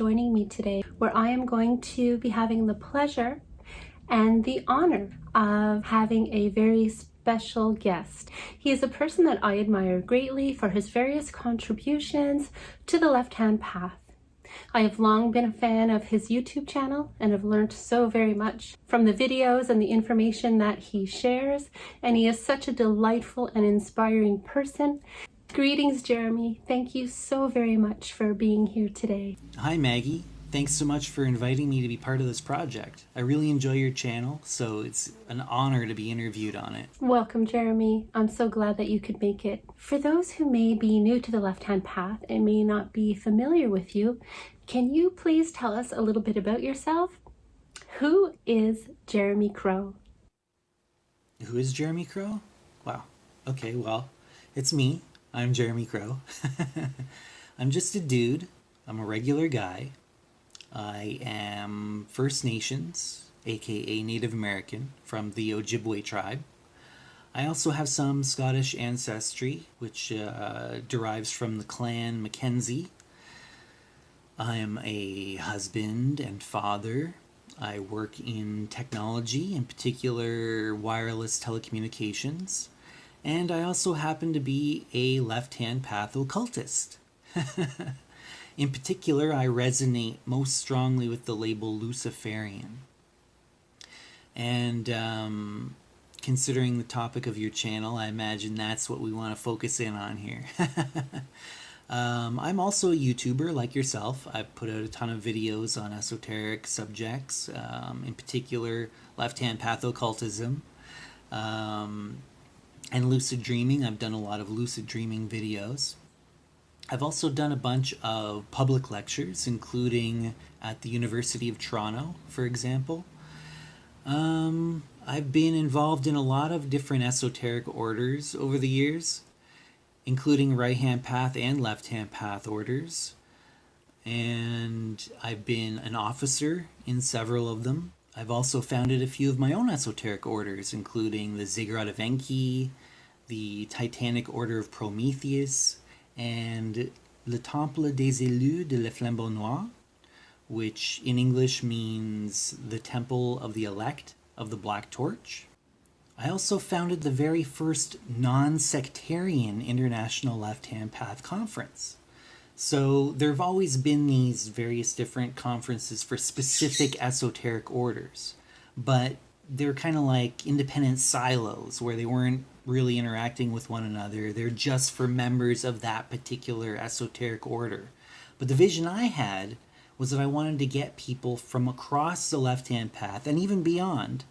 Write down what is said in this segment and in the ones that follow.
joining me today, where I am going to be having the pleasure and the honor of having a very special guest. He is a person that I admire greatly for his various contributions to the left-hand path. I have long been a fan of his YouTube channel and have learned so very much from the videos and the information that he shares, and he is such a delightful and inspiring person. Greetings, Jeremy. Thank you so very much for being here today. Hi, Maggie. Thanks so much for inviting me to be part of this project. I really enjoy your channel, so it's an honor to be interviewed on it. Welcome, Jeremy. I'm so glad that you could make it. For those who may be new to the left-hand path and may not be familiar with you, can you please tell us a little bit about yourself? Who is Jeremy Crow? Who is Jeremy Crow? Wow. Okay, well, it's me. I'm Jeremy Crow. I'm just a dude. I'm a regular guy. I am First Nations, aka Native American, from the Ojibwe tribe. I also have some Scottish ancestry, which derives from the clan Mackenzie. I am a husband and father. I work in technology, in particular wireless telecommunications. And I also happen to be a left-hand path occultist. In particular, I resonate most strongly with the label Luciferian. And considering the topic of your channel, I imagine that's what we want to focus in on here. I'm also a YouTuber like yourself. I've put out a ton of videos on esoteric subjects, in particular left-hand path occultism. And lucid dreaming. I've done a lot of lucid dreaming videos. I've also done a bunch of public lectures, including at the University of Toronto, for example. I've been involved in a lot of different esoteric orders over the years, including right-hand path and left-hand path orders. And I've been an officer in several of them. I've also founded a few of my own esoteric orders, including the Ziggurat of Enki, the Titanic Order of Prometheus, and Le Temple des Élus de la Flambeau Noir, which in English means the Temple of the Elect of the Black Torch. I also founded the very first non-sectarian International Left-Hand Path Conference. So there have always been these various different conferences for specific esoteric orders, but they're kind of like independent silos where they weren't really interacting with one another. They're just for members of that particular esoteric order. But the vision I had was that I wanted to get people from across the left-hand path and even beyond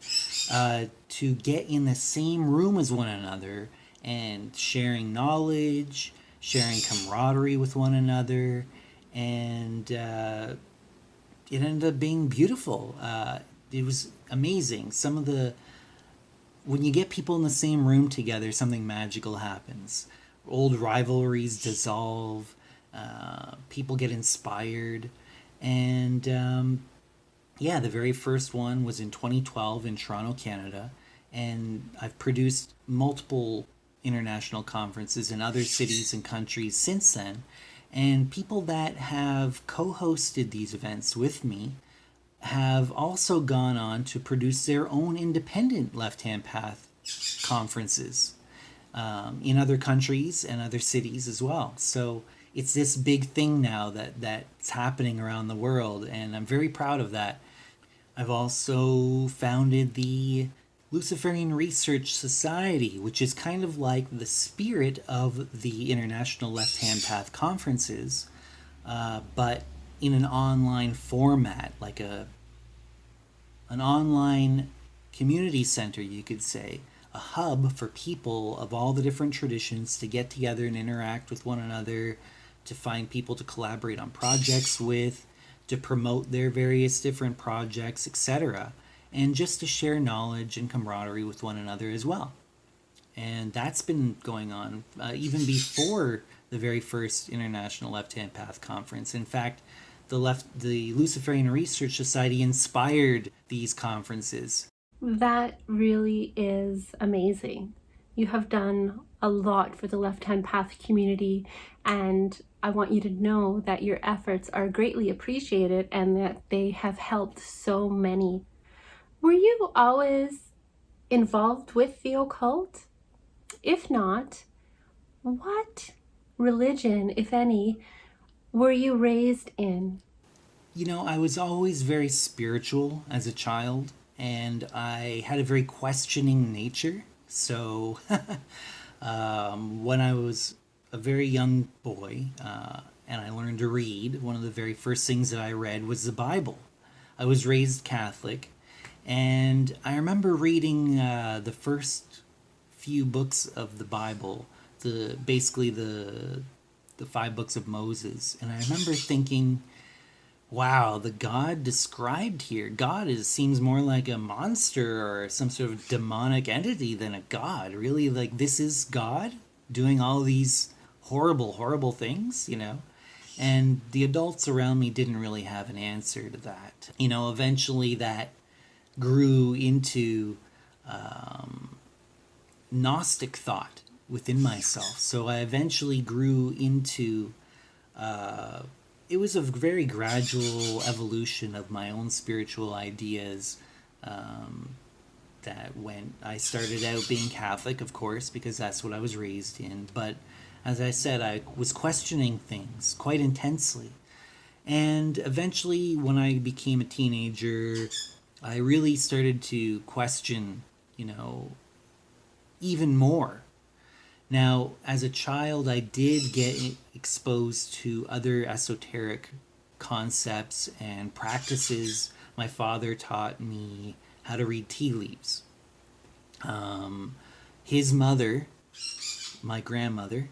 to get in the same room as one another and sharing knowledge, sharing camaraderie with one another, and it ended up being beautiful. It was amazing. When you get people in the same room together, something magical happens. Old rivalries dissolve, people get inspired, and yeah, the very first one was in 2012 in Toronto, Canada, and I've produced multiple international conferences in other cities and countries since then, and people that have co-hosted these events with me have also gone on to produce their own independent left-hand path conferences in other countries and other cities as well. So it's this big thing now that's happening around the world, and I'm very proud of that. I've also founded the Luciferian Research Society, which is kind of like the spirit of the International Left-Hand Path Conferences, but in an online format, like an online community center, you could say, a hub for people of all the different traditions to get together and interact with one another, to find people to collaborate on projects with, to promote their various different projects, etc., and just to share knowledge and camaraderie with one another as well. And that's been going on even before the very first International Left-Hand Path Conference. In fact, the Luciferian Research Society inspired these conferences. That really is amazing. You have done a lot for the left-hand path community, and I want you to know that your efforts are greatly appreciated and that they have helped so many. Were you always involved with the occult? If not, what religion, if any, were you raised in? I was always very spiritual as a child, and I had a very questioning nature. So, when I was a very young boy and I learned to read, one of the very first things that I read was the Bible. I was raised Catholic, and I remember reading the first few books of the Bible, the 5 books of Moses, and I remember thinking, wow, the God described here, seems more like a monster or some sort of demonic entity than a God. Really, like, this is God doing all these horrible, horrible things, And the adults around me didn't really have an answer to that. Eventually that grew into Gnostic thought within myself. So I eventually grew into it was a very gradual evolution of my own spiritual ideas that when I started out being Catholic, of course, because that's what I was raised in. But as I said, I was questioning things quite intensely. And eventually, when I became a teenager, I really started to question, even more. Now, as a child, I did get exposed to other esoteric concepts and practices. My father taught me how to read tea leaves. His mother, my grandmother,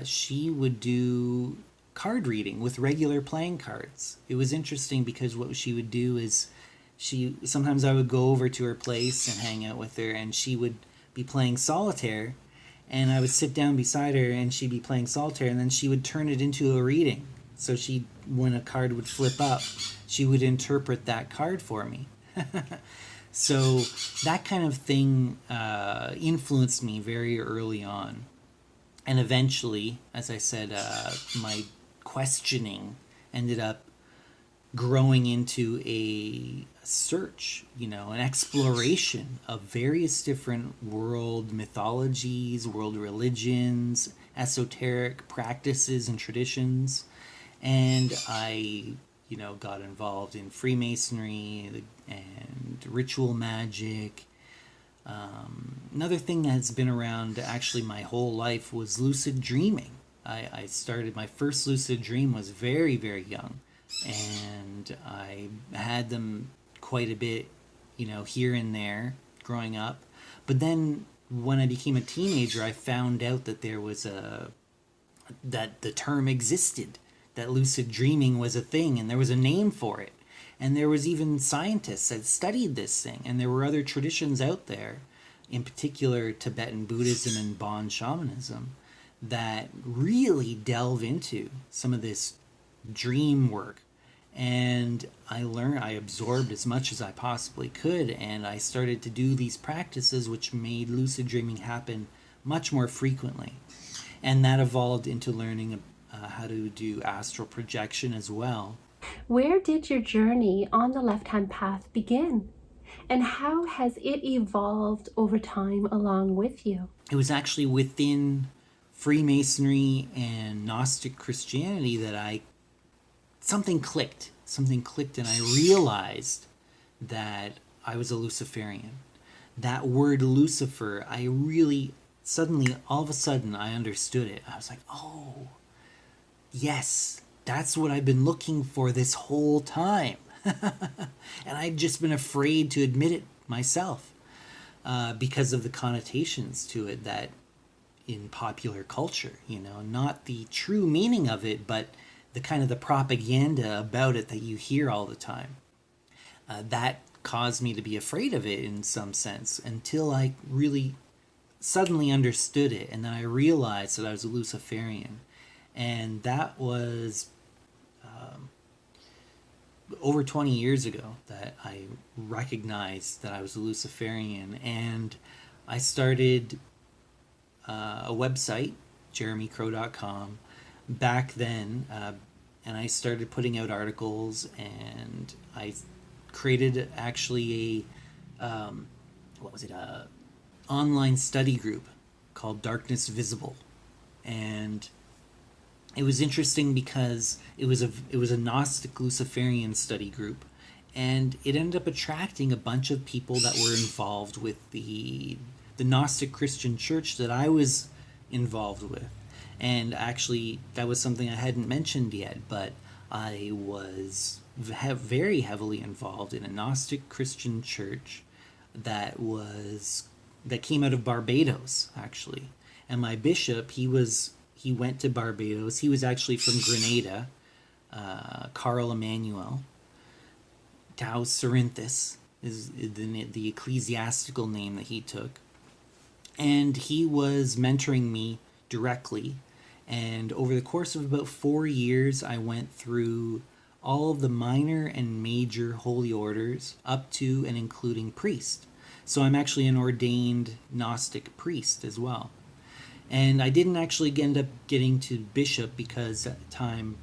she would do card reading with regular playing cards. It was interesting because what she would do is sometimes I would go over to her place and hang out with her, and she would be playing solitaire, and I would sit down beside her and she'd be playing solitaire, and then she would turn it into a reading. So when a card would flip up, she would interpret that card for me. So that kind of thing influenced me very early on. And eventually, as I said, my questioning ended up growing into a search, an exploration of various different world mythologies, world religions, esoteric practices and traditions. And I, got involved in Freemasonry and ritual magic. Another thing that's been around actually my whole life was lucid dreaming. I started, my first lucid dream was very, very young. And I had them quite a bit, here and there growing up. But then when I became a teenager, I found out that that the term existed, that lucid dreaming was a thing, and there was a name for it. And there was even scientists that studied this thing, and there were other traditions out there, in particular Tibetan Buddhism and Bon shamanism, that really delve into some of this dream work. And I absorbed as much as I possibly could, and I started to do these practices which made lucid dreaming happen much more frequently. And that evolved into learning how to do astral projection as well. Where did your journey on the left-hand path begin? And how has it evolved over time along with you? It was actually within Freemasonry and Gnostic Christianity that something clicked, and I realized that I was a Luciferian. That word Lucifer, I really suddenly, all of a sudden, I understood it. I was like, oh, yes, that's what I've been looking for this whole time. And I'd just been afraid to admit it myself because of the connotations to it that in popular culture, not the true meaning of it, but the kind of the propaganda about it that you hear all the time. That caused me to be afraid of it in some sense until I really suddenly understood it, and then I realized that I was a Luciferian. And that was over 20 years ago that I recognized that I was a Luciferian, and I started a website, jeremycrow.com. back then, and I started putting out articles, and I created actually a online study group called Darkness Visible. And it was interesting because it was a Gnostic Luciferian study group, and it ended up attracting a bunch of people that were involved with the Gnostic Christian church that I was involved with. And actually, that was something I hadn't mentioned yet, but I was very heavily involved in a Gnostic Christian church that came out of Barbados, actually. And my bishop, he went to Barbados. He was actually from Grenada, Carl Emmanuel. Taos Cerinthus is the ecclesiastical name that he took. And he was mentoring me directly. And over the course of about 4 years, I went through all of the minor and major holy orders up to and including priest. So I'm actually an ordained Gnostic priest as well. And I didn't actually end up getting to bishop because at the time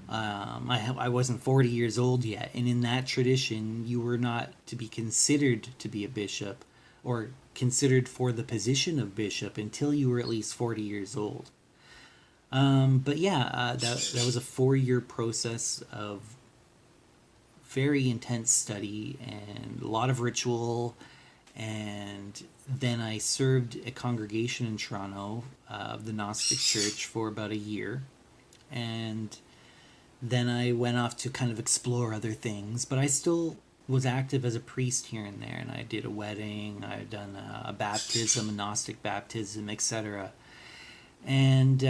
I wasn't 40 years old yet. And in that tradition, you were not to be considered to be a bishop or considered for the position of bishop until you were at least 40 years old. But yeah, that was a 4-year process of very intense study and a lot of ritual. And then I served a congregation in Toronto of the Gnostic Church for about a year. And then I went off to kind of explore other things, but I still was active as a priest here and there. And I did a wedding, I've done a baptism, a Gnostic baptism, etc. And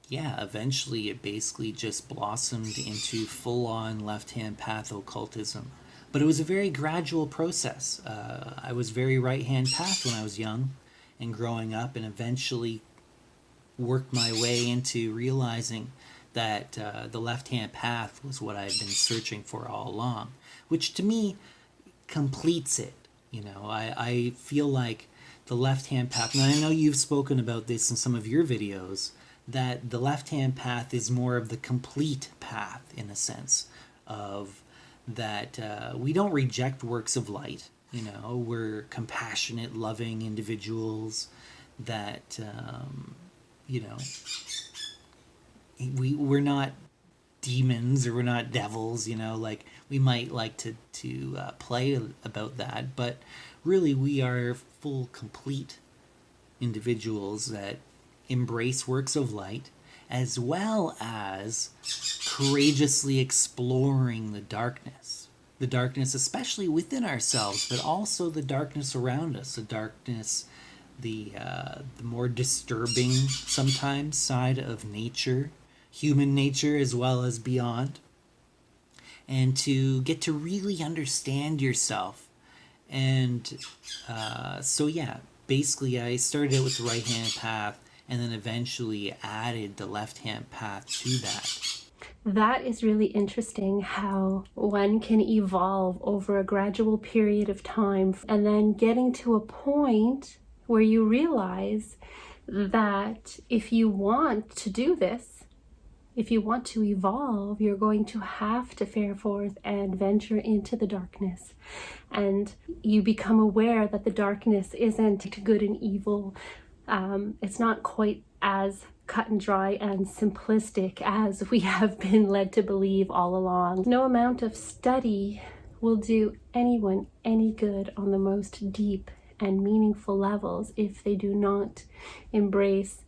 eventually it basically just blossomed into full-on left-hand path occultism. But it was a very gradual process. I was very right-hand path when I was young and growing up, and eventually worked my way into realizing that the left-hand path was what I had been searching for all along, which to me completes it. I feel like the left-hand path, and I know you've spoken about this in some of your videos, that the left-hand path is more of the complete path in a sense of that we don't reject works of light. We're compassionate, loving individuals that, we're not demons or we're not devils, like we might like to play about that, but really we are full, complete individuals that embrace works of light, as well as courageously exploring the darkness especially within ourselves, but also the darkness around us, the darkness, the more disturbing sometimes side of nature, human nature as well as beyond, and to get to really understand yourself. And basically I started out with the right-hand path and then eventually added the left-hand path to that. That is really interesting how one can evolve over a gradual period of time and then getting to a point where you realize that if you want to do this, if you want to evolve, you're going to have to fare forth and venture into the darkness. And you become aware that the darkness isn't good and evil. It's not quite as cut and dry and simplistic as we have been led to believe all along. No amount of study will do anyone any good on the most deep and meaningful levels if they do not embrace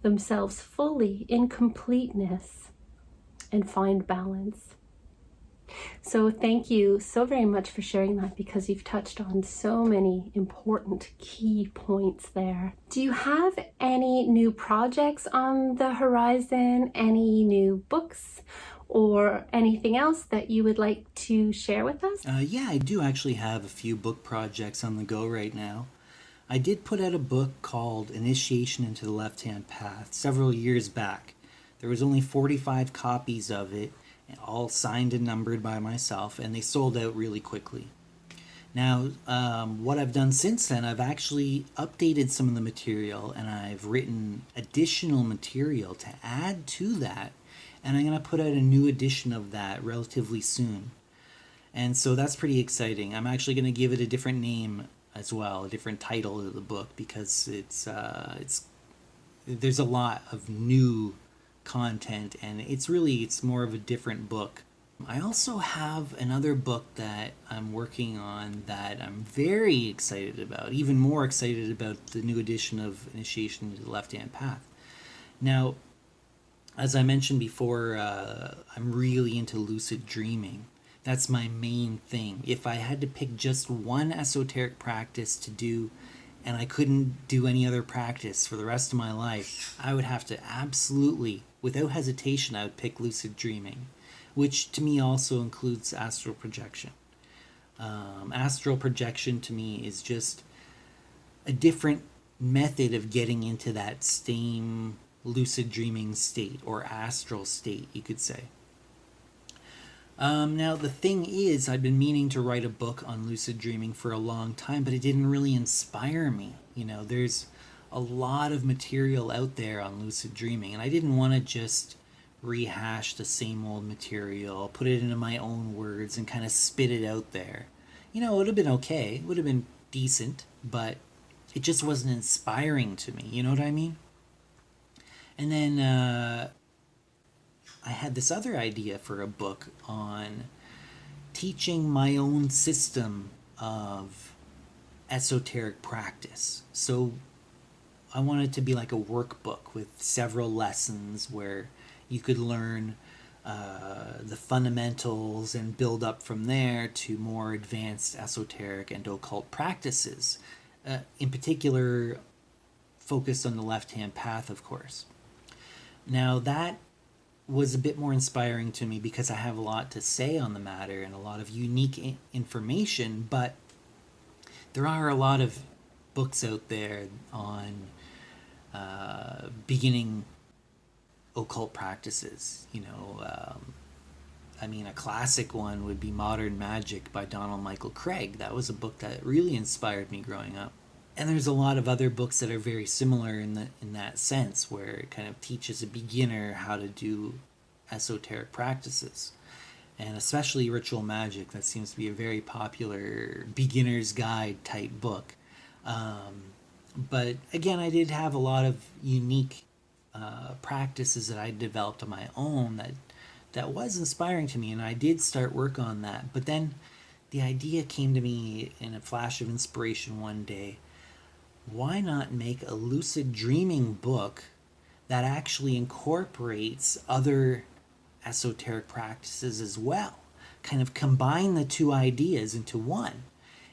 themselves fully in completeness and find balance. So thank you so very much for sharing that, because you've touched on so many important key points there. Do you have any new projects on the horizon, any new books, or anything else that you would like to share with us? Yeah, I do actually have a few book projects on the go right now. I did put out a book called Initiation into the Left-Hand Path several years back. There was only 45 copies of it, all signed and numbered by myself, and they sold out really quickly. Now, what I've done since then, I've actually updated some of the material and I've written additional material to add to that. And I'm going to put out a new edition of that relatively soon. And so that's pretty exciting. I'm actually going to give it a different name as well, a different title of the book, because it's there's a lot of new content and it's more of a different book. I also have another book that I'm working on that I'm very excited about, even more excited about the new edition of Initiation into the Left-Hand Path. Now, as I mentioned before, I'm really into lucid dreaming. That's my main thing. If I had to pick just one esoteric practice to do and I couldn't do any other practice for the rest of my life, I would have to absolutely, without hesitation, I would pick lucid dreaming, which to me also includes astral projection. Astral projection to me is just a different method of getting into that same lucid dreaming state, or astral state, you could say. Now, the thing is, I've been meaning to write a book on lucid dreaming for a long time, but it didn't really inspire me. There's a lot of material out there on lucid dreaming, and I didn't want to just rehash the same old material, put it into my own words, and kind of spit it out there. It would have been okay, it would have been decent, but it just wasn't inspiring to me, you know what I mean? And then I had this other idea for a book on teaching my own system of esoteric practice. So I wanted it to be like a workbook with several lessons where you could learn the fundamentals and build up from there to more advanced esoteric and occult practices. In particular, focused on the left-hand path, of course. Now, that was a bit more inspiring to me because I have a lot to say on the matter and a lot of unique information, but there are a lot of books out there on beginning occult practices. A classic one would be Modern Magic by Donald Michael Craig. That was a book that really inspired me growing up. And there's a lot of other books that are very similar in that sense, where it kind of teaches a beginner how to do esoteric practices. And especially Ritual Magic, that seems to be a very popular beginner's guide type book. But again, I did have a lot of unique practices that I developed on my own that was inspiring to me, and I did start work on that. But then the idea came to me in a flash of inspiration one day. Why not make a lucid dreaming book that actually incorporates other esoteric practices as well? Kind of combine the two ideas into one.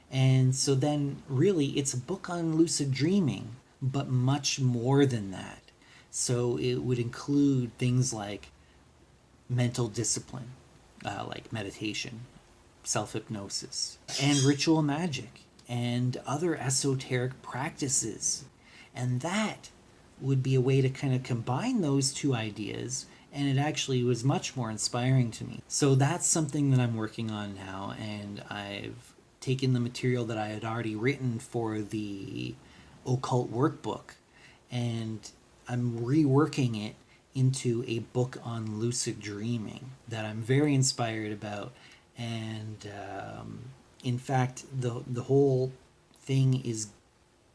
And so then really it's a book on lucid dreaming, but much more than that. So it would include things like mental discipline, like meditation, self-hypnosis, and ritual magic, and other esoteric practices. And that would be a way to kind of combine those two ideas, and it actually was much more inspiring to me. So that's something that I'm working on now, and I've taken the material that I had already written for the occult workbook, and I'm reworking it into a book on lucid dreaming that I'm very inspired about. And in fact, the whole thing is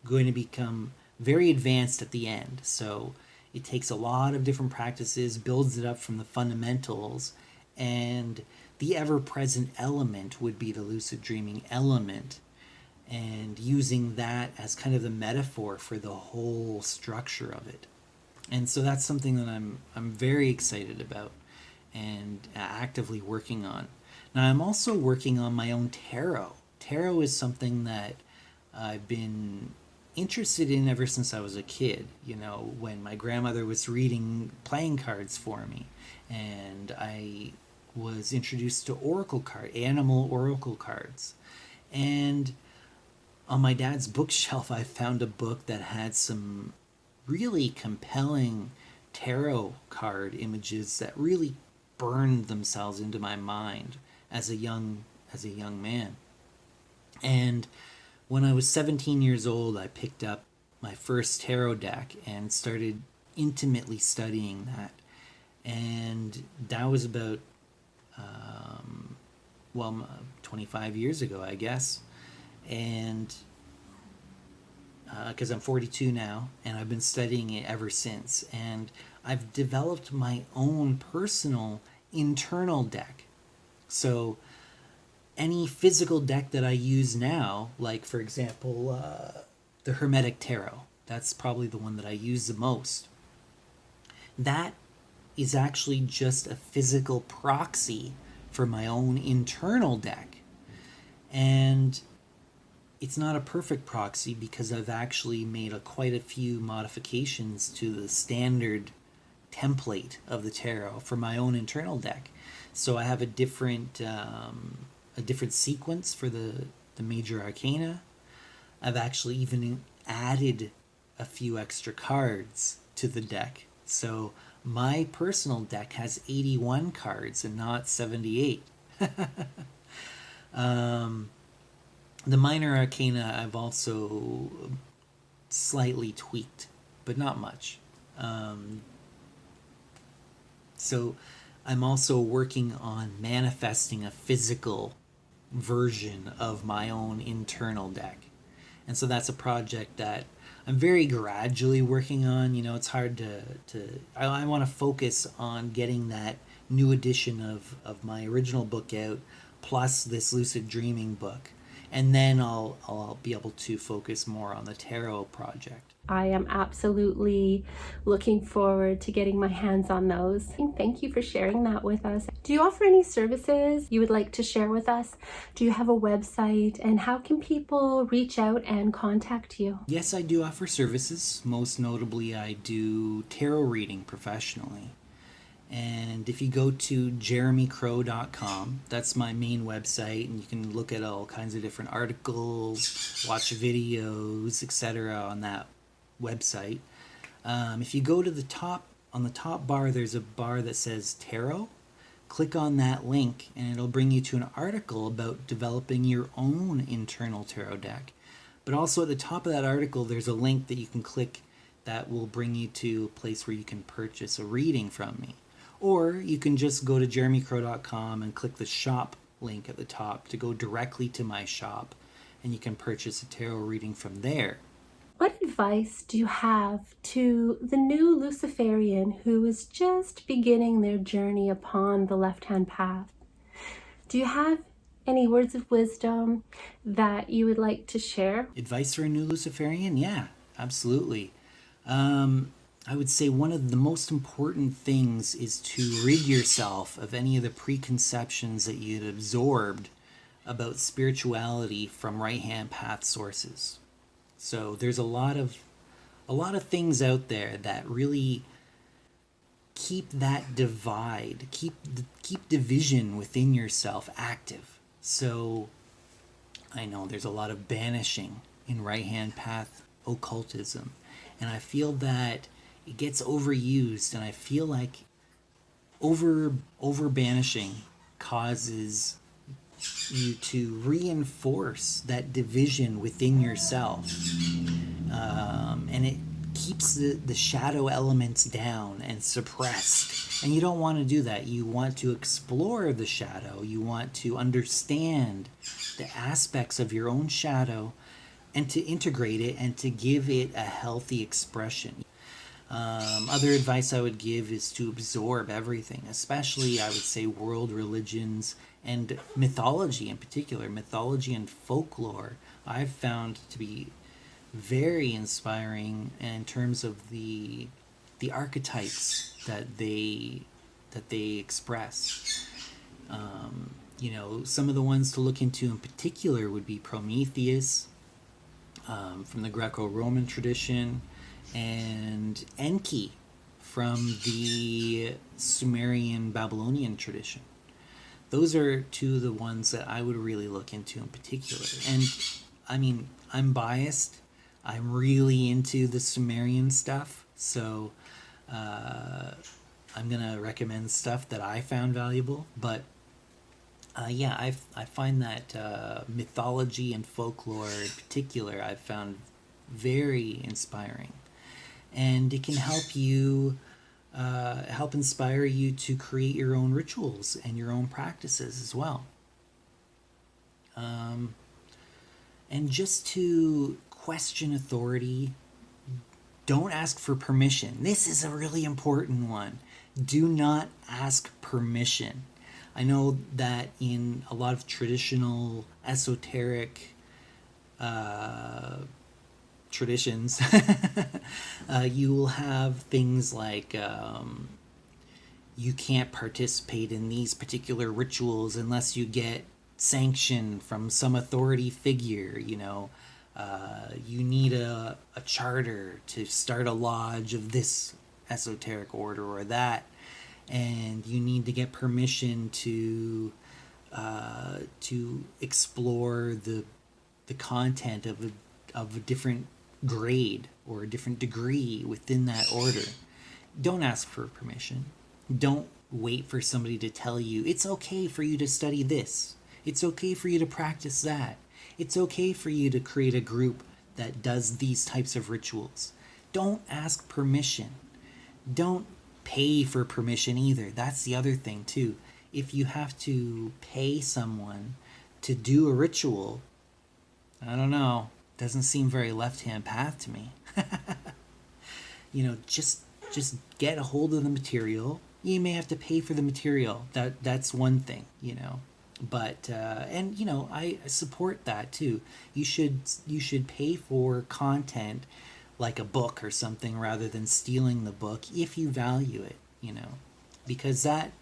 going to become very advanced at the end. So it takes a lot of different practices, builds it up from the fundamentals, and the ever-present element would be the lucid dreaming element, and using that as kind of the metaphor for the whole structure of it. And so that's something that I'm very excited about and actively working on. Now, I'm also working on my own tarot. Tarot is something that I've been interested in ever since I was a kid. When my grandmother was reading playing cards for me, and I was introduced to animal oracle cards. And on my dad's bookshelf, I found a book that had some really compelling tarot card images that really burned themselves into my mind as a young man. And when I was 17 years old, I picked up my first tarot deck and started intimately studying that. And that was about, 25 years ago, I guess. And because I'm 42 now, and I've been studying it ever since. And I've developed my own personal internal deck. So any physical deck that I use now, like for example, the Hermetic Tarot, that's probably the one that I use the most. That is actually just a physical proxy for my own internal deck. And it's not a perfect proxy because I've actually made quite a few modifications to the standard template of the tarot for my own internal deck. So I have a different sequence for the major arcana. I've actually even added a few extra cards to the deck. So my personal deck has 81 cards and not 78. The minor arcana I've also slightly tweaked, but not much. So I'm also working on manifesting a physical version of my own internal deck. And so that's a project that I'm very gradually working on. You know, it's hard I want to focus on getting that new edition of my original book out, plus this lucid dreaming book. And then I'll be able to focus more on the tarot project. I am absolutely looking forward to getting my hands on those. Thank you for sharing that with us. Do you offer any services you would like to share with us? Do you have a website? And how can people reach out and contact you? Yes, I do offer services. Most notably, I do tarot reading professionally. And if you go to jeremycrow.com, that's my main website, and you can look at all kinds of different articles, watch videos, etc. on that website. If you go to the top, on the top bar, there's a bar that says tarot. Click on that link, and it'll bring you to an article about developing your own internal tarot deck. But also at the top of that article, there's a link that you can click that will bring you to a place where you can purchase a reading from me. Or you can just go to jeremycrow.com and click the shop link at the top to go directly to my shop, and you can purchase a tarot reading from there. What advice do you have to the new Luciferian who is just beginning their journey upon the left-hand path? Do you have any words of wisdom that you would like to share? Advice for a new Luciferian? Yeah, absolutely. I would say one of the most important things is to rid yourself of any of the preconceptions that you'd absorbed about spirituality from right-hand path sources. So there's a lot of things out there that really keep that divide, keep division within yourself active. So I know there's a lot of banishing in right-hand path occultism, and I feel that it gets overused, and I feel like over banishing causes you to reinforce that division within yourself, and it keeps the shadow elements down and suppressed, and you don't want to do that. You want to explore the shadow. You want to understand the aspects of your own shadow and to integrate it and to give it a healthy expression. Other advice I would give is to absorb everything, especially I would say world religions and mythology in particular. Mythology and folklore I've found to be very inspiring in terms of the archetypes that they express. Some of the ones to look into in particular would be Prometheus from the Greco-Roman tradition, and Enki from the Sumerian Babylonian tradition. Those are two of the ones that I would really look into in particular. And I mean, I'm biased. I'm really into the Sumerian stuff, so I'm gonna recommend stuff that I found valuable. But Yeah, I find that mythology and folklore in particular I've found very inspiring, and it can help inspire you to create your own rituals and your own practices as well. And just to question authority, don't ask for permission. This is a really important one. Do not ask permission. I know that in a lot of traditional esoteric traditions, you will have things like you can't participate in these particular rituals unless you get sanction from some authority figure. You need a charter to start a lodge of this esoteric order or that, and you need to get permission to explore the content of a different grade or a different degree within that order. Don't ask for permission. Don't wait for somebody to tell you it's okay for you to study this. It's okay for you to practice that. It's okay for you to create a group that does these types of rituals. Don't ask permission. Don't pay for permission either. That's the other thing too. If you have to pay someone to do a ritual, I don't know, doesn't seem very left-hand path to me. Just get a hold of the material. You may have to pay for the material. That's one thing, But I support that too. You should pay for content like a book or something rather than stealing the book if you value it, because that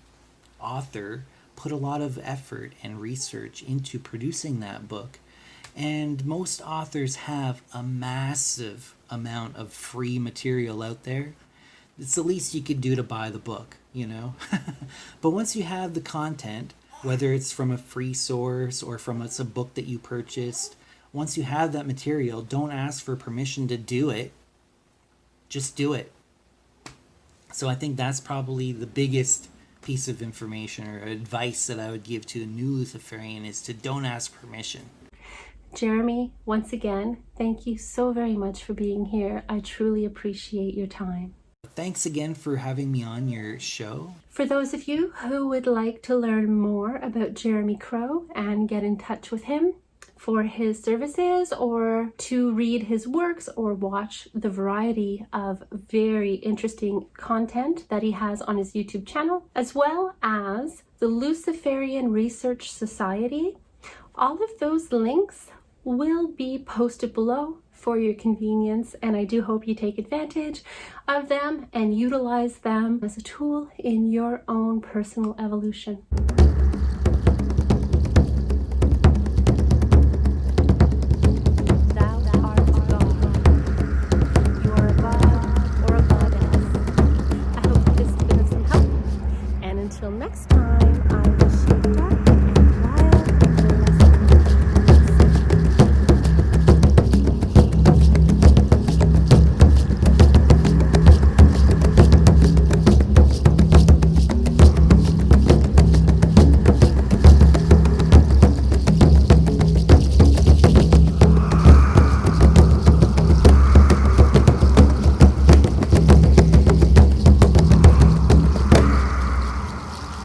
author put a lot of effort and research into producing that book. And most authors have a massive amount of free material out there. It's the least you could do to buy the book, But once you have the content, whether it's from a free source or it's a book that you purchased, once you have that material, don't ask for permission to do it. Just do it. So I think that's probably the biggest piece of information or advice that I would give to a new Luciferian is to don't ask permission. Jeremy, once again, thank you so very much for being here. I truly appreciate your time. Thanks again for having me on your show. For those of you who would like to learn more about Jeremy Crow and get in touch with him for his services or to read his works or watch the variety of very interesting content that he has on his YouTube channel, as well as the Luciferian Research Society, all of those links will be posted below for your convenience, and I do hope you take advantage of them and utilize them as a tool in your own personal evolution. Thou art God. You are a god or a goddess. I hope this has been of some help, and until next time, I wish you